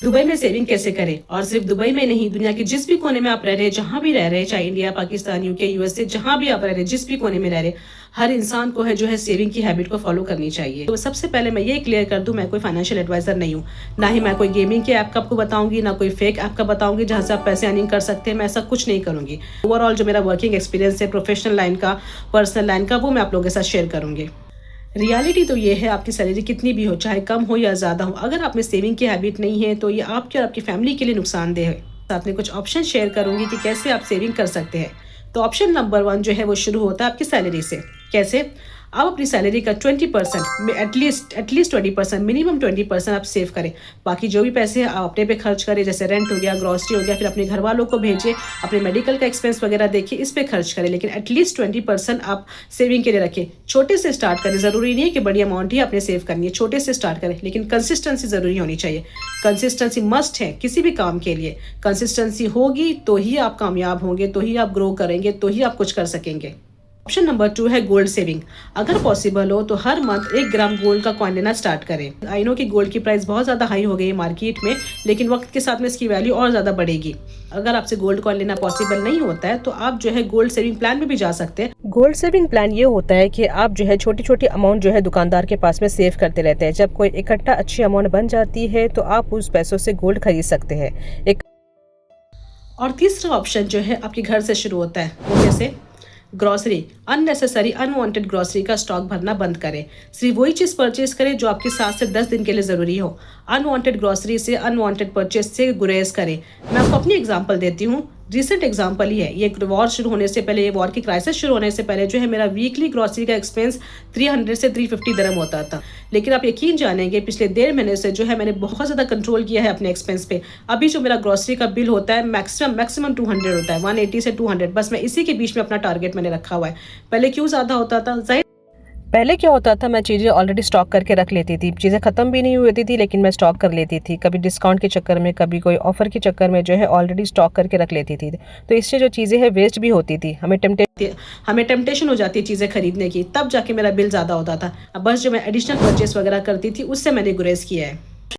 Dubai में saving कैसे करें। और सिर्फ दुबई में नहीं, दुनिया के जिस भी कोने में आप रह रहे हैं, जहां भी रह रहे हैं, चाहे इंडिया, पाकिस्तान, यूके, यूएसए, जहां भी आप रह रहे हैं, जिस भी कोने में रह रहे हैं, हर इंसान को है जो है सेविंग की हैबिट को फॉलो करनी चाहिए। तो सबसे पहले मैं ये क्लियर कर दूं, मैं कोई फाइनेंशियल एडवाइजर नहीं हूं, ना ही मैं कोई गेमिंग के ऐप का आपको बताऊंगी, ना कोई फेक ऐप का बताऊंगी जहां से आप पैसे अर्निंग कर सकते हैं। मैं ऐसा कुछ नहीं करूंगी। ओवरऑल जो मेरा वर्किंग एक्सपीरियंस है प्रोफेशनल लाइन का, पर्सनल लाइन का, वो मैं आप लोगों के साथ शेयर करूंगी। रियलिटी तो ये है, आपकी सैलरी कितनी भी हो, चाहे कम हो या ज़्यादा हो, अगर आप में सेविंग की हैबिट नहीं है तो ये आपके और आपकी फैमिली के लिए नुकसानदेह है। साथ में कुछ ऑप्शन शेयर करूंगी कि कैसे आप सेविंग कर सकते हैं। तो ऑप्शन नंबर 1 जो है वो शुरू होता है आपकी सैलरी से। कैसे? आप अपनी सैलरी का 20% एटलीस्ट 20%, मिनिमम 20% आप सेव करें। बाकी जो भी पैसे आप अपने पे खर्च करें, जैसे रेंट हो गया, ग्रॉसरी हो गया, फिर अपने घर वालों को भेजें, अपने मेडिकल का एक्सपेंस वगैरह देखिए, इस पे खर्च करें, लेकिन एटलीस्ट 20% आप सेविंग के लिए रखें। छोटे से स्टार्ट करें, ज़रूरी नहीं है कि बड़ी अमाउंट ही आपने सेव करनी है, छोटे से स्टार्ट करें, लेकिन कंसिस्टेंसी ज़रूरी होनी चाहिए। कंसिस्टेंसी मस्ट है किसी भी काम के लिए। कंसिस्टेंसी होगी तो ही आप कामयाब होंगे, तो ही आप ग्रो करेंगे, तो ही आप कुछ कर सकेंगे। ऑप्शन नंबर 2 है गोल्ड सेविंग। अगर पॉसिबल हो तो हर मंथ 1 ग्राम गोल्ड का कॉइन लेना स्टार्ट करें। आई नो कि गोल्ड की प्राइस बहुत ज़्यादा हाई हो गई है मार्केट में, लेकिन वक्त के साथ में इसकी वैल्यू और ज़्यादा बढ़ेगी। अगर आपसे गोल्ड कॉइन लेना पॉसिबल नहीं होता है तो आप जो है गोल्ड सेविंग प्लान में भी जा सकते हैं। गोल्ड सेविंग प्लान ये होता है कि आप जो है छोटी छोटी अमाउंट जो है दुकानदार के पास में सेव करते रहते हैं। जब कोई इकट्ठा अच्छी अमाउंट बन जाती है तो आप उस पैसों से गोल्ड खरीद सकते हैं। और तीसरा ऑप्शन जो है आपके घर से शुरू होता है। वो कैसे? ग्रॉसरी, अननेसेसरी अनवांटेड ग्रॉसरी का स्टॉक भरना बंद करें। सिर्फ वही चीज़ परचेज करें जो आपके 7 से 10 दिन के लिए ज़रूरी हो। अनवांटेड ग्रॉसरी से, अनवांटेड परचेज से गुरेज करें। मैं आपको अपनी एग्जांपल देती हूँ, रिसेंट एग्जांपल ही है। ये वॉर शुरू होने से पहले, ये वॉर की क्राइसिस शुरू होने से पहले जो है मेरा वीकली ग्रॉसरी का एक्सपेंस 300 से 350 दिरहम होता था। लेकिन आप यकीन जानेंगे, पिछले 1.5 महीने से जो है मैंने बहुत ज़्यादा कंट्रोल किया है अपने एक्सपेंस पे। अभी जो मेरा ग्रॉसरी का बिल होता है मैक्सिमम 200 होता है, 180 से 200, बस मैं इसी के बीच में अपना टारगेट मैंने रखा हुआ है। पहले क्यों ज़्यादा होता था? पहले क्या होता था, मैं चीज़ें ऑलरेडी स्टॉक करके रख लेती थी, चीज़ें ख़त्म भी नहीं हुई थी लेकिन मैं स्टॉक कर लेती थी। कभी डिस्काउंट के चक्कर में, कभी कोई ऑफ़र के चक्कर में जो है ऑलरेडी स्टॉक करके रख लेती थी। तो इससे जो चीज़ें हैं वेस्ट भी होती थी, हमें टेम्पटेशन हो जाती है चीज़ें खरीदने की, तब जाके मेरा बिल ज़्यादा होता था। अब बस जो मैं एडिशनल परचेस वगैरह करती थी उससे मैंने गुरेज किया है।